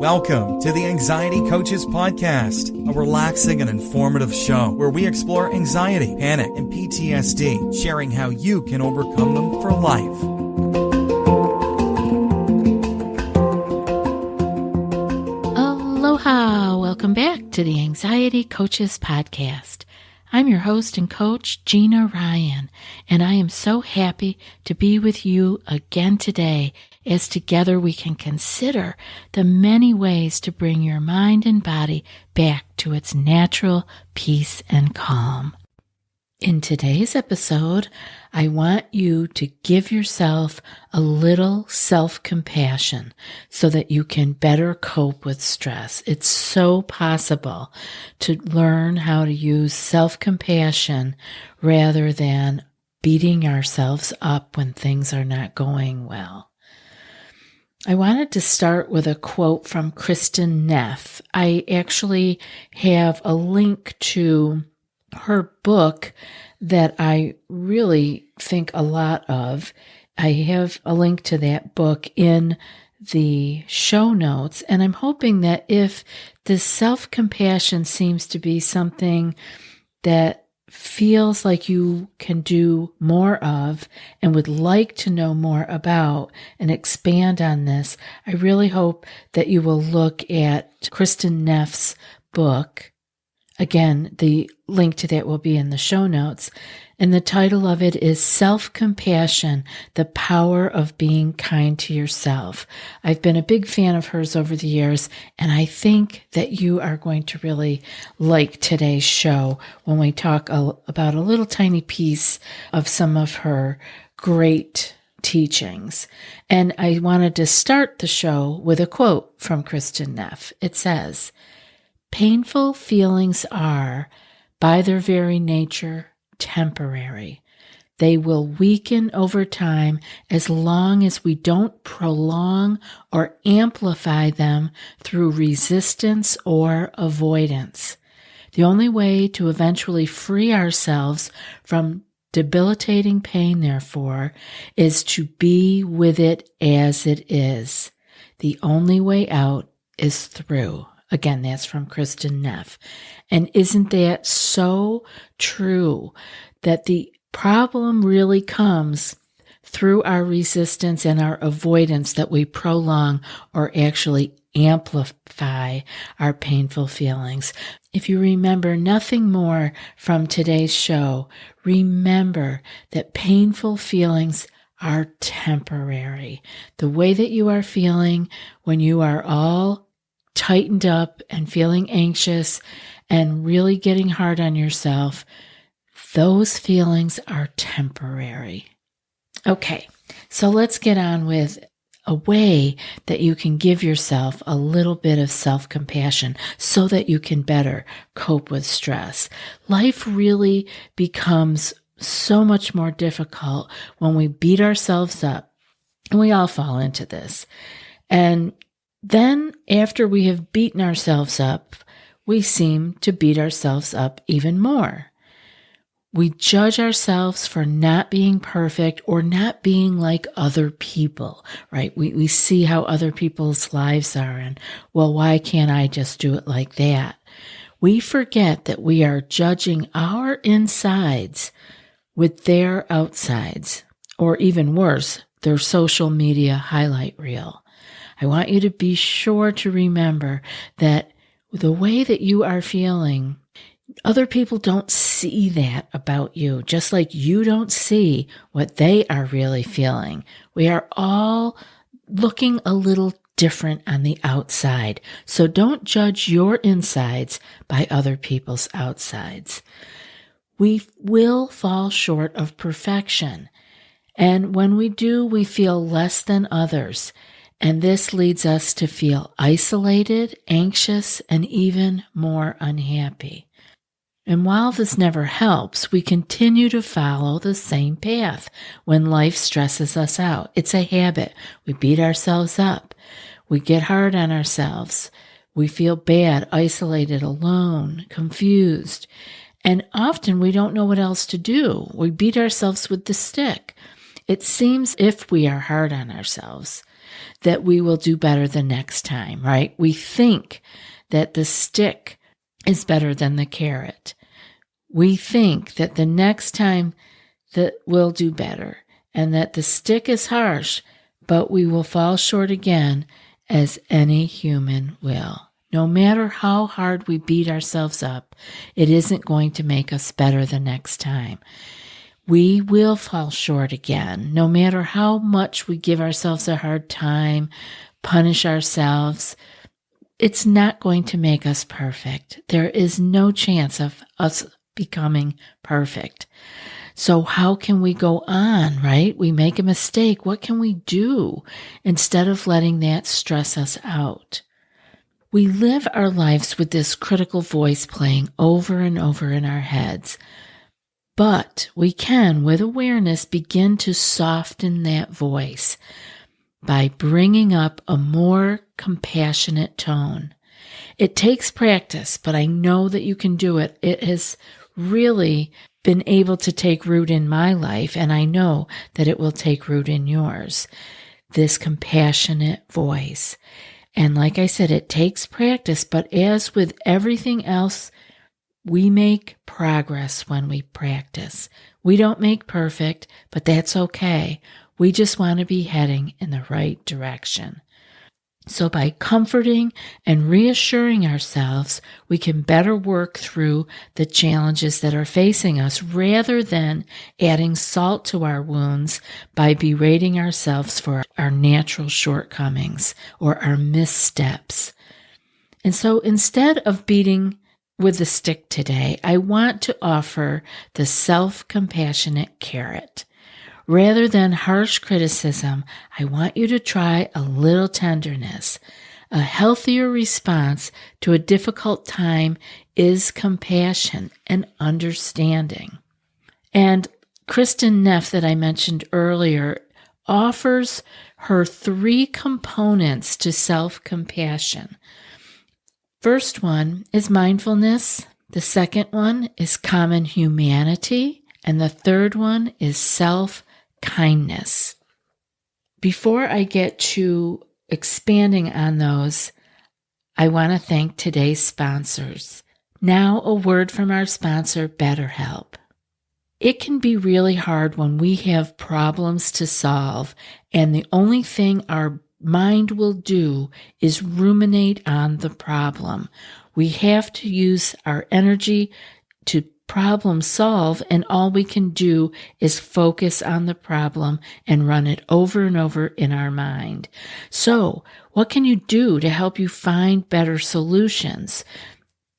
Welcome to the Anxiety Coaches Podcast, a relaxing and informative show where we explore anxiety, panic, and PTSD, sharing how you can overcome them for life. Aloha! Welcome back to the Anxiety Coaches Podcast. I'm your host and coach, Gina Ryan, and I am so happy to be with you again today as together we can consider the many ways to bring your mind and body back to its natural peace and calm. In today's episode, I want you to give yourself a little self-compassion so that you can better cope with stress. It's so possible to learn how to use self-compassion rather than beating ourselves up when things are not going well. I wanted to start with a quote from Kristin Neff. I actually have a link to her book that I really think a lot of. I have a link to that book in the show notes, and I'm hoping that if this self-compassion seems to be something that feels like you can do more of and would like to know more about and expand on this, I really hope that you will look at Kristin Neff's book. Again, the link to that will be in the show notes. And the title of it is Self-Compassion, the Power of Being Kind to Yourself. I've been a big fan of hers over the years, and I think that you are going to really like today's show when we talk about a little tiny piece of some of her great teachings. And I wanted to start the show with a quote from Kristin Neff. It says, "Painful feelings are, by their very nature, temporary. They will weaken over time as long as we don't prolong or amplify them through resistance or avoidance. The only way to eventually free ourselves from debilitating pain, therefore, is to be with it as it is. The only way out is through." Again, that's from Kristin Neff. And isn't that so true that the problem really comes through our resistance and our avoidance, that we prolong or actually amplify our painful feelings? If you remember nothing more from today's show, remember that painful feelings are temporary. The way that you are feeling when you are all tightened up and feeling anxious and really getting hard on yourself, those feelings are temporary. Okay, so let's get on with a way that you can give yourself a little bit of self-compassion so that you can better cope with stress. Life really becomes so much more difficult when we beat ourselves up, and we all fall into this. And then, after we have beaten ourselves up, we seem to beat ourselves up even more. We judge ourselves for not being perfect or not being like other people, right? We see how other people's lives are, and, well, why can't I just do it like that? We forget that we are judging our insides with their outsides, or even worse, their social media highlight reel. I want you to be sure to remember that the way that you are feeling, other people don't see that about you, just like you don't see what they are really feeling. We are all looking a little different on the outside, so don't judge your insides by other people's outsides. We will fall short of perfection, and when we do, we feel less than others. And this leads us to feel isolated, anxious, and even more unhappy. And while this never helps, we continue to follow the same path when life stresses us out. It's a habit. We beat ourselves up. We get hard on ourselves. We feel bad, isolated, alone, confused. And often we don't know what else to do. We beat ourselves with the stick. It seems if we are hard on ourselves, that we will do better the next time, right? We think that the stick is better than the carrot. We think that the next time that we'll do better, and that the stick is harsh, but we will fall short again, as any human will. No matter how hard we beat ourselves up, it isn't going to make us better the next time. We will fall short again, no matter how much we give ourselves a hard time, punish ourselves. It's not going to make us perfect. There is no chance of us becoming perfect. So how can we go on, right? We make a mistake. What can we do instead of letting that stress us out? We live our lives with this critical voice playing over and over in our heads. But we can, with awareness, begin to soften that voice by bringing up a more compassionate tone. It takes practice, but I know that you can do it. It has really been able to take root in my life, and I know that it will take root in yours, this compassionate voice. And like I said, it takes practice, but as with everything else, we make progress when we practice. We don't make perfect, but that's okay. We just want to be heading in the right direction. So by comforting and reassuring ourselves, we can better work through the challenges that are facing us rather than adding salt to our wounds by berating ourselves for our natural shortcomings or our missteps. And so instead of beating with the stick today, I want to offer the self-compassionate carrot. Rather than harsh criticism, I want you to try a little tenderness. A healthier response to a difficult time is compassion and understanding. And Kristen Neff, that I mentioned earlier, offers her 3 components to self-compassion. First one is mindfulness. The second one is common humanity. And the third one is self-kindness. Before I get to expanding on those, I want to thank today's sponsors. Now a word from our sponsor, BetterHelp. It can be really hard when we have problems to solve, and the only thing our mind will do is ruminate on the problem. We have to use our energy to problem solve, and all we can do is focus on the problem and run it over and over in our mind. So, what can you do to help you find better solutions?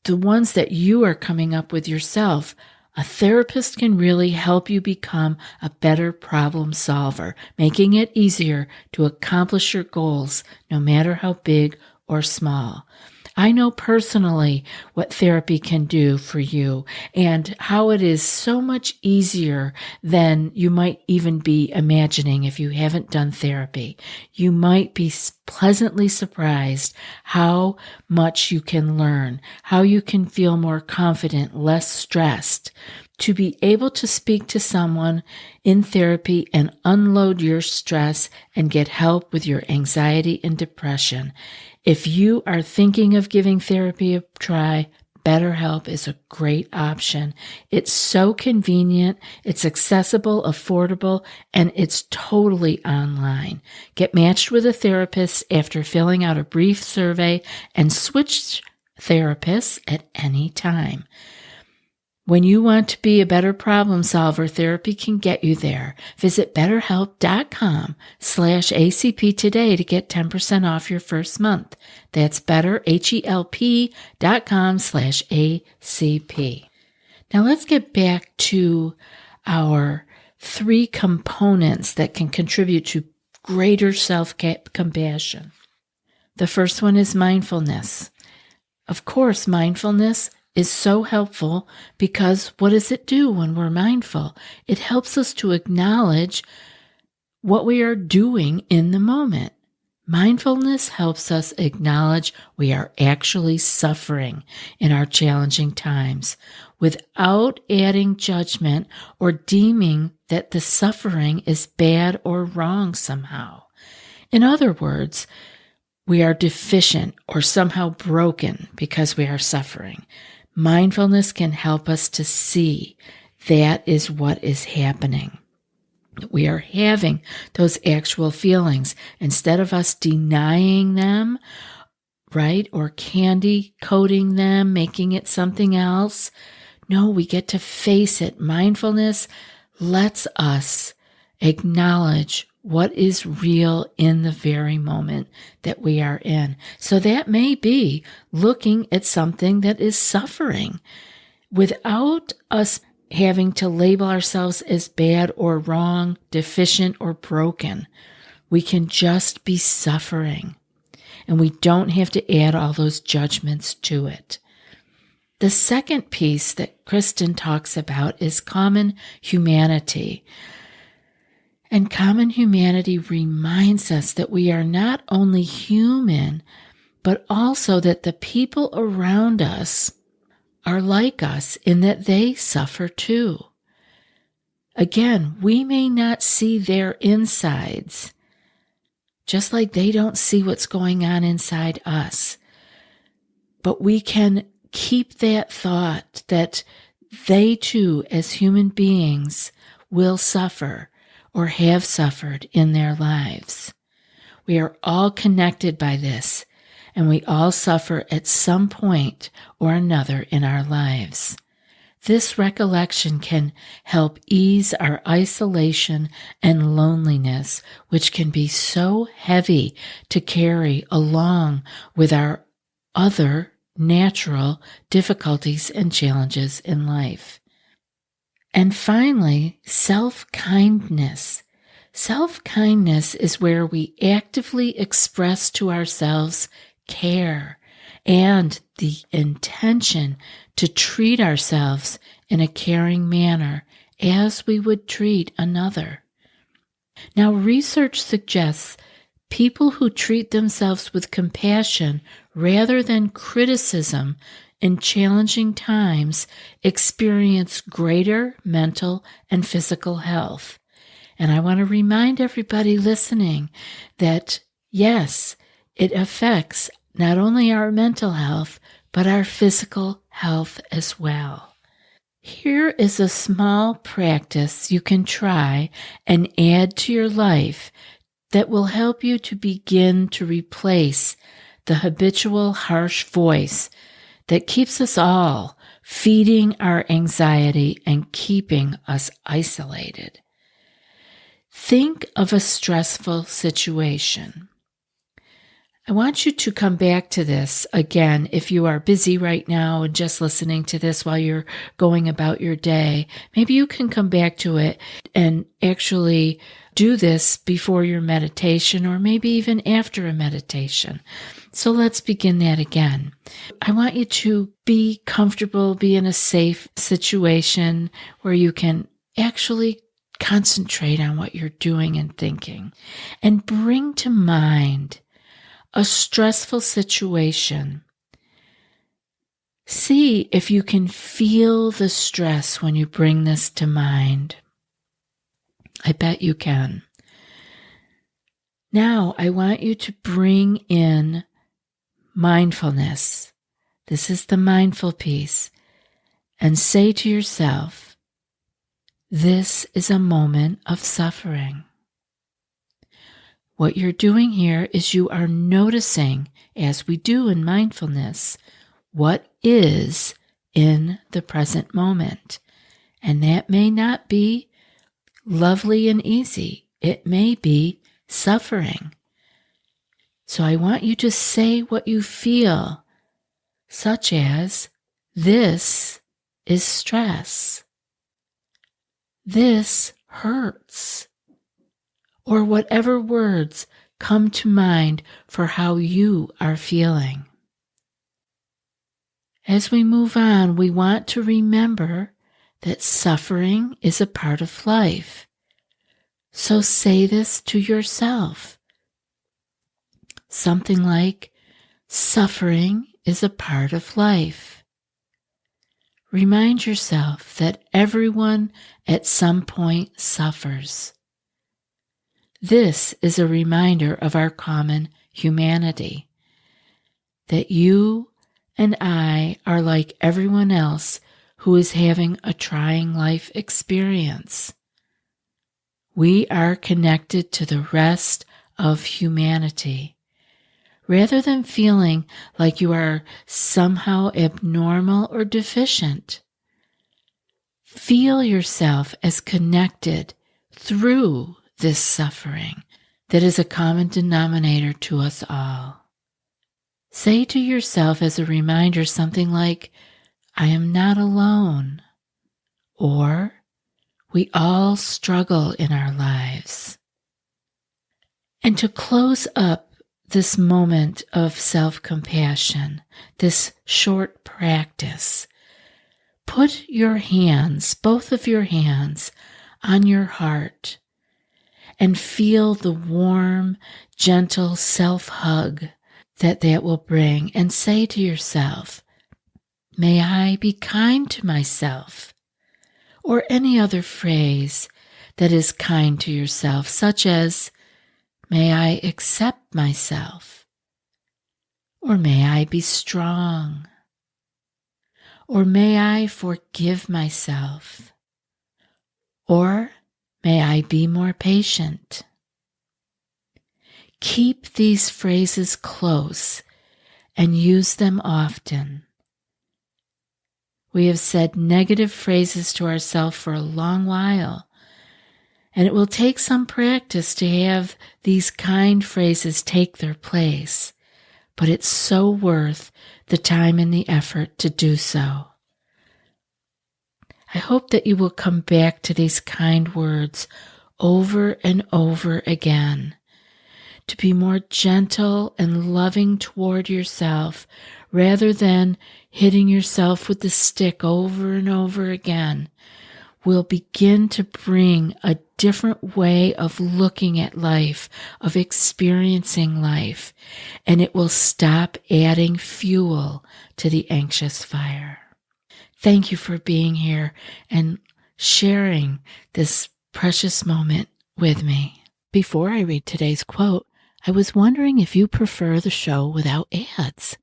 The ones that you are coming up with yourself. A therapist can really help you become a better problem solver, making it easier to accomplish your goals, no matter how big or small. I know personally what therapy can do for you and how it is so much easier than you might even be imagining if you haven't done therapy. You might be pleasantly surprised how much you can learn, how you can feel more confident, less stressed. To be able to speak to someone in therapy and unload your stress and get help with your anxiety and depression. If you are thinking of giving therapy a try, BetterHelp is a great option. It's so convenient, it's accessible, affordable, and it's totally online. Get matched with a therapist after filling out a brief survey and switch therapists at any time. When you want to be a better problem solver, therapy can get you there. Visit betterhelp.com/ACP today to get 10% off your first month. That's betterhelp.com/ACP. Now let's get back to our 3 components that can contribute to greater self-compassion. The first one is mindfulness. Of course, mindfulness is so helpful because what does it do when we're mindful? It helps us to acknowledge what we are doing in the moment. Mindfulness helps us acknowledge we are actually suffering in our challenging times without adding judgment or deeming that the suffering is bad or wrong somehow. In other words, we are deficient or somehow broken because we are suffering. Mindfulness can help us to see that is what is happening. We are having those actual feelings. Instead of us denying them, right, or candy coating them, making it something else, no, we get to face it. Mindfulness lets us acknowledge what is real in the very moment that we are in. So that may be looking at something that is suffering without us having to label ourselves as bad or wrong, deficient or broken. We can just be suffering, and we don't have to add all those judgments to it. The second piece that Kristen talks about is common humanity. And common humanity reminds us that we are not only human, but also that the people around us are like us in that they suffer too. Again, we may not see their insides, just like they don't see what's going on inside us. But we can keep that thought that they too, as human beings, will suffer or have suffered in their lives. We are all connected by this, and we all suffer at some point or another in our lives. This recollection can help ease our isolation and loneliness, which can be so heavy to carry along with our other natural difficulties and challenges in life. And finally, self-kindness. Self-kindness is where we actively express to ourselves care and the intention to treat ourselves in a caring manner as we would treat another. Now, research suggests people who treat themselves with compassion rather than criticism in challenging times experience greater mental and physical health. And I want to remind everybody listening that, yes, it affects not only our mental health, but our physical health as well. Here is a small practice you can try and add to your life that will help you to begin to replace the habitual harsh voice that keeps us all feeding our anxiety and keeping us isolated. Think of a stressful situation. I want you to come back to this again. If you are busy right now and just listening to this while you're going about your day, maybe you can come back to it and actually do this before your meditation or maybe even after a meditation. So let's begin that again. I want you to be comfortable, be in a safe situation where you can actually concentrate on what you're doing and thinking, and bring to mind a stressful situation. See if you can feel the stress when you bring this to mind. I bet you can. Now, I want you to bring in mindfulness. This is the mindful piece. And say to yourself, this is a moment of suffering. What you're doing here is you are noticing, as we do in mindfulness, what is in the present moment. And that may not be lovely and easy. It may be suffering. So I want you to say what you feel, such as, this is stress. This hurts. Or whatever words come to mind for how you are feeling. As we move on, we want to remember that suffering is a part of life. So say this to yourself. Something like, suffering is a part of life. Remind yourself that everyone at some point suffers. This is a reminder of our common humanity, that you and I are like everyone else who is having a trying life experience. We are connected to the rest of humanity. Rather than feeling like you are somehow abnormal or deficient, feel yourself as connected through this suffering that is a common denominator to us all. Say to yourself as a reminder something like, I am not alone, or we all struggle in our lives. And to close up this moment of self-compassion, this short practice, put your hands, both of your hands, on your heart and feel the warm, gentle self-hug that will bring, and say to yourself, may I be kind to myself, or any other phrase that is kind to yourself, such as, may I accept myself, or may I be strong, or may I forgive myself, or may I be more patient. Keep these phrases close and use them often. We have said negative phrases to ourselves for a long while, and it will take some practice to have these kind phrases take their place, but it's so worth the time and the effort to do so. I hope that you will come back to these kind words over and over again, to be more gentle and loving toward yourself rather than hitting yourself with the stick over and over again. Will begin to bring a different way of looking at life, of experiencing life, and it will stop adding fuel to the anxious fire. Thank you for being here and sharing this precious moment with me. Before I read today's quote, I was wondering if you prefer the show without ads,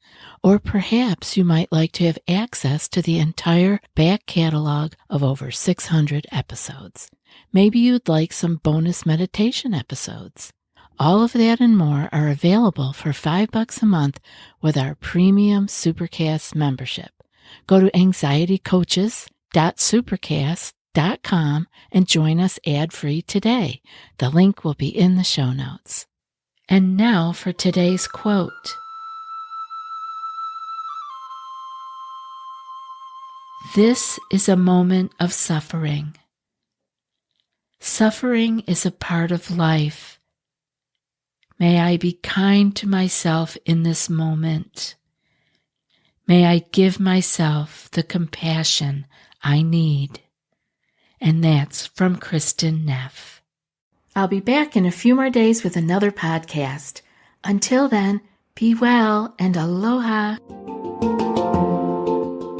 or perhaps you might like to have access to the entire back catalog of over 600 episodes. Maybe you'd like some bonus meditation episodes. All of that and more are available for $5 a month with our premium Supercast membership. Go to anxietycoaches.supercast.com and join us ad-free today. The link will be in the show notes. And now for today's quote. This is a moment of suffering. Suffering is a part of life. May I be kind to myself in this moment. May I give myself the compassion I need. And that's from Kristen Neff. I'll be back in a few more days with another podcast. Until then, be well and aloha.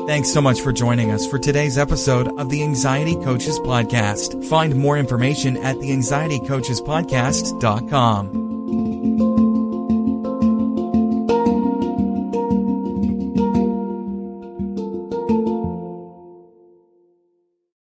Thanks so much for joining us for today's episode of the Anxiety Coaches Podcast. Find more information at theanxietycoachespodcast.com.